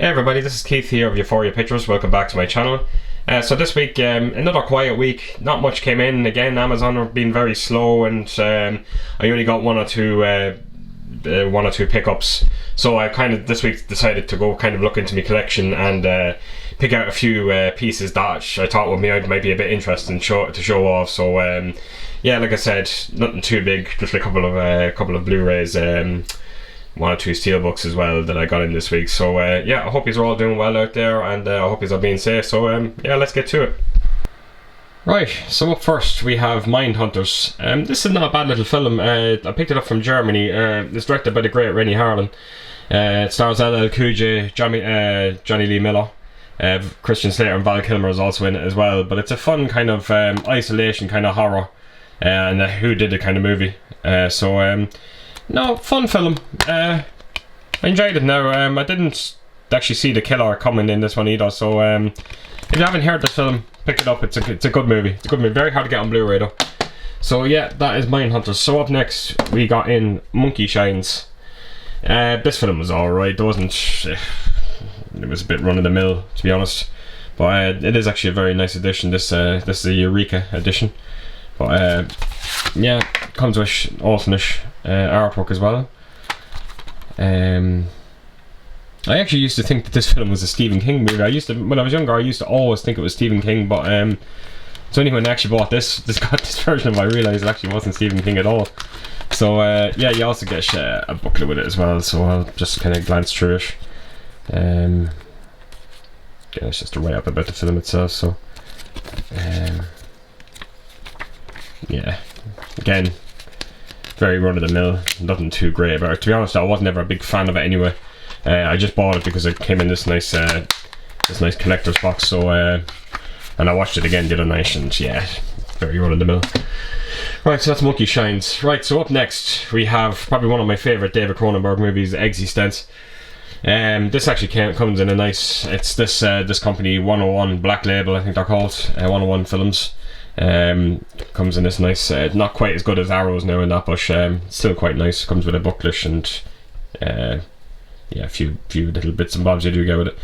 Hey everybody, this is Keith here of Euphoria Pictures. Welcome back to my channel. So this week, another quiet week. Not much came in. Again, Amazon have been very slow, and I only got one or two pickups. So I kind of this week decided to go kind of look into my collection and pick out a few pieces that I thought might be a bit interesting to show off. So yeah, like I said, nothing too big. Just a couple of Blu-rays. One or two steelbooks as well that I got in this week. So yeah, I hope you're all doing well out there, and I hope you're all being safe. So yeah, let's get to it. Right, so up first we have Mindhunters. This is not a bad little film. I picked it up from Germany. It's directed by the great Rennie Harlin. It stars LL Cool J, Johnny Lee Miller, Christian Slater and Val Kilmer is also in it as well. But it's a fun kind of isolation kind of horror, and a who did it kind of movie. No, fun film. I enjoyed it now. I didn't actually see the killer coming in this one either, so if you haven't heard this film, pick it up. It's a good movie. It's a good movie. Very hard to get on Blu-ray though. So yeah, that is Mindhunters. So up next, we got in Monkey Shines. This film was alright. It wasn't... It was a bit run-of-the-mill, to be honest. But it is actually a very nice edition. This is a Eureka edition. But yeah, comes with awesome-ish artwork as well. I actually used to think that this film was a Stephen King movie. When I was younger, I used to always think it was Stephen King, but it's only when I actually bought this version of it, I realised it actually wasn't Stephen King at all. So yeah, you also get a booklet with it as well, so I'll just kind of glance through it. Yeah, it's just a write-up about the film itself, so yeah, again, very run-of-the-mill, nothing too great about it. To be honest, I wasn't ever a big fan of it anyway. I just bought it because it came in this nice collector's box. So and I watched it again the other night, and yeah, very run-of-the-mill. Right, so that's Monkey Shines. Right, so up next we have probably one of my favourite David Cronenberg movies, Existence. This actually comes in a nice. It's this company 101 Black Label, I think they're called, 101 Films. Comes in this nice, not quite as good as Arrows now and that, but still quite nice. Comes with a booklet and yeah, a few little bits and bobs you do get with it.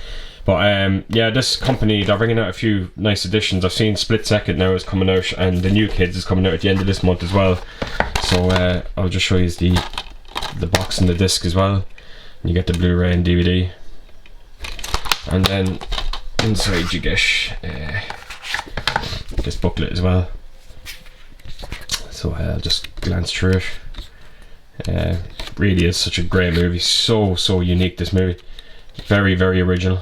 But yeah, this company, they're bringing out a few nice editions. I've seen Split Second now is coming out, and The New Kids is coming out at the end of this month as well. So I'll just show you the box and the disc as well. You get the Blu-ray and DVD, and then inside you get this booklet as well. So I'll just glance through it. Really is such a great movie, so unique, this movie. Very original,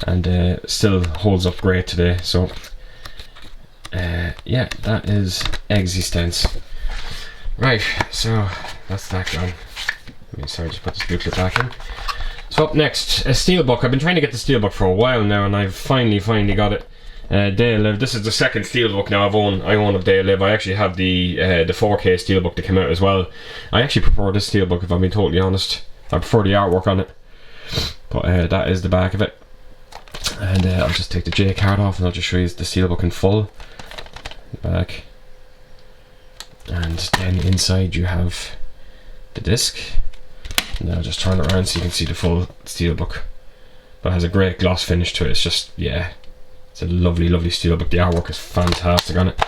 and still holds up great today. So yeah, that is Existence. Right, so that's that gone. Sorry, just put this booklet back in. So up next, a steelbook. I've been trying to get the steelbook for a while now, and I've finally got it. Day Live. This is the second steelbook now I own of Day Live. I actually have the 4K steelbook that came out as well. I actually prefer this steelbook, if I'm being totally honest. I prefer the artwork on it. But that is the back of it. And I'll just take the J card off, and I'll just show you the steelbook in full. Back. And then inside you have the disc. And I'll just turn it around so you can see the full steelbook. But it has a great gloss finish to it. It's just, yeah, it's a lovely steelbook. The artwork is fantastic on it.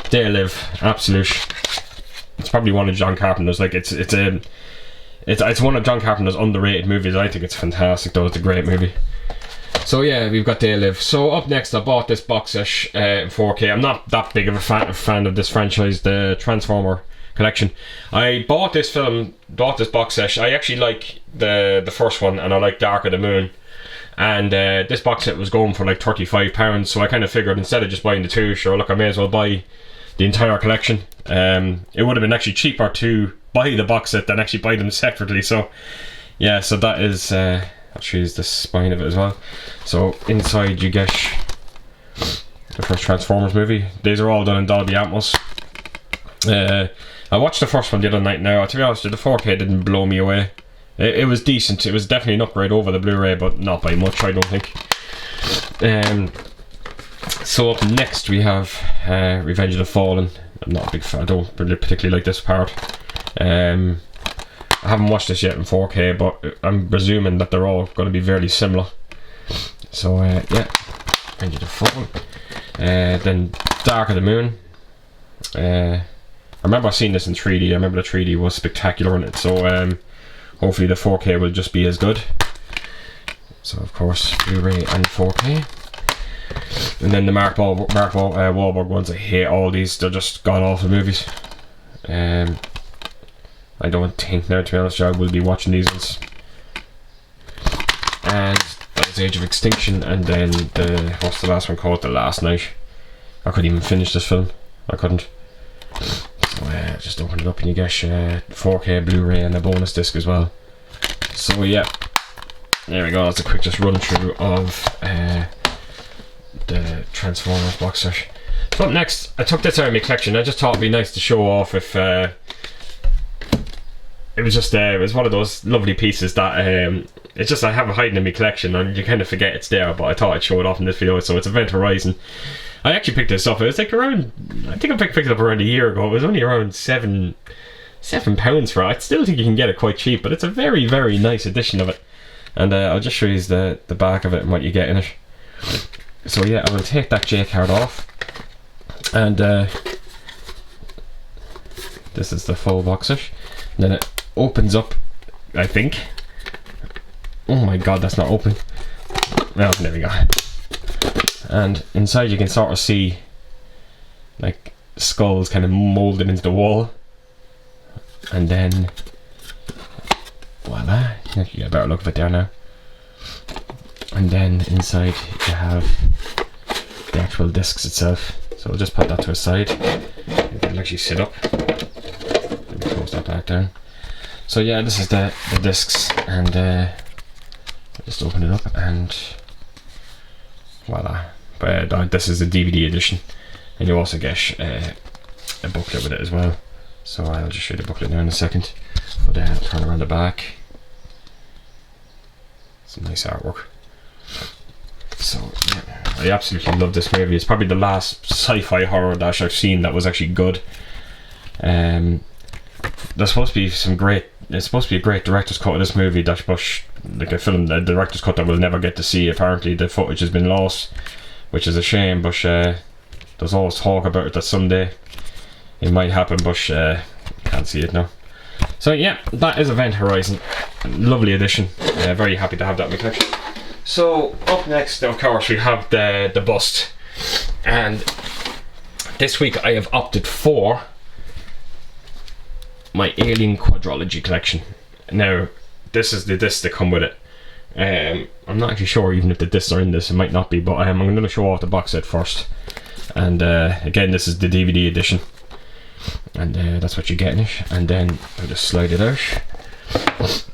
Day Live, absolute. It's probably one of John Carpenter's. Like it's one of John Carpenter's underrated movies. I think it's fantastic though. It's a great movie. So yeah, we've got Day Live. So up next, I bought this box set in 4K. I'm not that big of a fan of this franchise, the Transformer collection. I bought this box set. I actually like the first one, and I like Dark of the Moon. And this box set was going for like £35, so I kind of figured instead of just buying the two, sure, look, I may as well buy the entire collection. It would have been actually cheaper to buy the box set than actually buy them separately. So yeah, so that is I'll show you the spine of it as well. So inside you get the first Transformers movie. These are all done in Dolby Atmos. I watched the first one the other night now. To be honest, the 4K didn't blow me away. It was decent. It was definitely an upgrade over the Blu-ray, but not by much, I don't think. So up next we have Revenge of the Fallen. I'm not a big fan. I don't really particularly like this part. I haven't watched this yet in 4K, but I'm presuming that they're all going to be very similar. So yeah, Into the Phone. Then Dark of the Moon. I remember seeing this in 3D. I remember the 3D was spectacular in it. So hopefully the 4K will just be as good. So of course Blu-ray and 4K. And then the Mark Wahlberg ones. I hate all these. They're just god awful movies. I don't think now, to be honest, I will be watching these ones. And that was Age of Extinction, and then what's the last one called? The Last Night. I couldn't even finish this film. I couldn't. So just open it up and you get 4K Blu-ray and a bonus disc as well. So yeah, there we go. That's a quick just run through of the Transformers box set. So up next, I took this out of my collection. I just thought it'd be nice to show off if it was just it was one of those lovely pieces that it's just I have it hiding in my collection and you kind of forget it's there, but I thought I'd show it off in this video. So it's Event Horizon. I actually picked this up. It was like around, I think I picked it up around a year ago. It was only around £7 for it. I still think you can get it quite cheap, but it's a very, very nice edition of it. And I'll just show you the back of it and what you get in it. So yeah, I will take that J card off, and this is the full box set. And then it opens up, I think. Oh my god, that's not open. Well, there we go. And inside you can sort of see like skulls kind of moulded into the wall. And then voila, you get a better look of it there now. And then inside you have the actual discs itself. So we'll just put that to a side. You can actually sit up. Let me close that back down. So yeah, this is the discs, and just open it up and voila. But this is the DVD edition, and you also get a booklet with it as well. So I'll just show you the booklet now in a second. But turn around the back. Some nice artwork. So yeah, I absolutely love this movie. It's probably the last sci-fi horror that I've seen that was actually good. There's supposed to be some great. It's supposed to be a great director's cut of this movie. Dash Bush, like a film, a director's cut that we'll never get to see. Apparently, the footage has been lost, which is a shame. But there's always talk about it that someday it might happen. But can't see it now. So yeah, that is Event Horizon. Lovely edition. Very happy to have that in my collection. So up next, of course, we have the bust, and this week I have opted for my Alien Quadrilogy collection. Now, this is the discs that come with it. I'm not actually sure even if the discs are in this. It might not be, but I'm going to show off the box set first. And again, this is the DVD edition, and that's what you get in it. And then I'll just slide it out.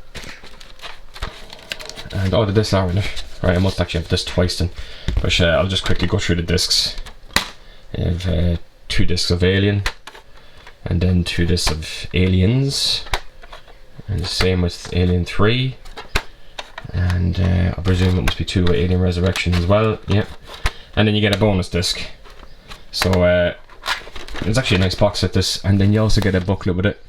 And all the discs are in it. Right, I must actually have this twice then. But I'll just quickly go through the discs. I have 2 discs of Alien, and then 2 discs of Aliens, and the same with Alien 3, and I presume it must be 2 with Alien Resurrection as well. Yep. And then you get a bonus disc. So it's actually a nice box set, this, and then you also get a booklet with it.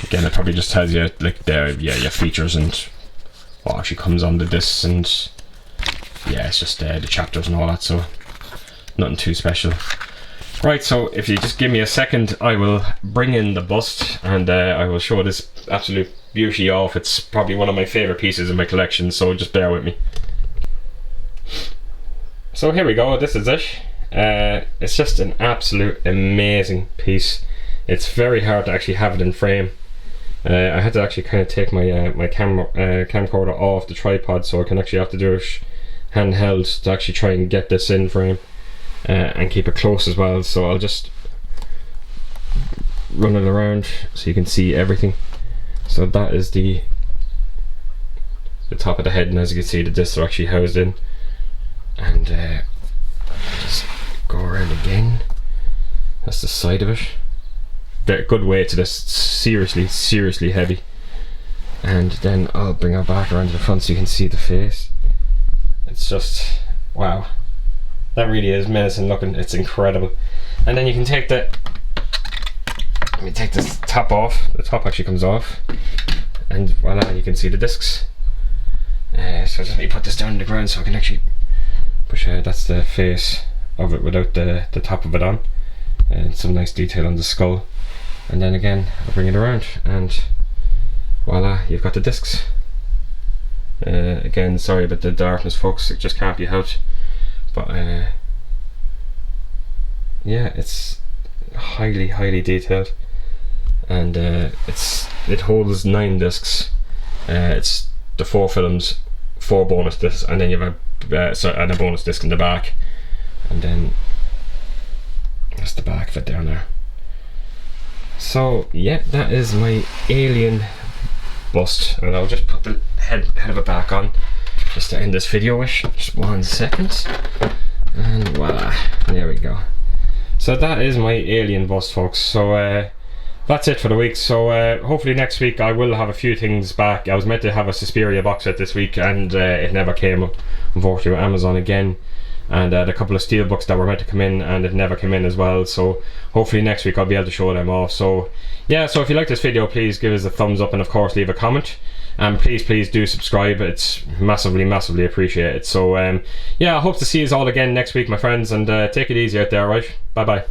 Again, it probably just tells you like your features and what actually comes on the discs, and yeah, it's just the chapters and all that, so nothing too special. Right, so if you just give me a second, I will bring in the bust, and I will show this absolute beauty off. It's probably one of my favourite pieces in my collection, so just bear with me. So here we go, this is it. It's just an absolute amazing piece. It's very hard to actually have it in frame. I had to actually kind of take my my camcorder off the tripod, so I can actually have to do it handheld to actually try and get this in frame and keep it close as well. So I'll just run it around so you can see everything. So that is the top of the head, and as you can see, the discs are actually housed in. And just go around again. That's the side of it. Good weight to this. It's seriously heavy. And then I'll bring her back around to the front so you can see the face. It's just wow, that really is menacing looking. It's incredible. And then you can take the let me take this top off. The top actually comes off, and voila, you can see the discs. So just let me put this down on the ground so I can actually push. That's the face of it without the top of it on, and some nice detail on the skull. And then again, I'll bring it around, and voila, you've got the discs. Again, sorry about the darkness, folks. It just can't be helped. But yeah, it's highly detailed, and it holds 9 discs. It's the 4 films, 4 bonus discs, and then you have and a bonus disc in the back, and then that's the back of it down there. So yeah, that is my alien bust, and I'll just put the head of it back on just to end this video with. Just 1 second, and voila, there we go. So that is my alien bust, folks. So that's it for the week. So hopefully next week I will have a few things back. I was meant to have a Suspiria box set this week, and it never came, unfortunately, with Amazon again. And a couple of steelbooks that were meant to come in, and it never came in as well. So hopefully next week I'll be able to show them off. So yeah, so if you like this video, please give us a thumbs up, and of course leave a comment, and please do subscribe. It's massively appreciated. So yeah, I hope to see you all again next week, my friends, and take it easy out there, right? Bye bye.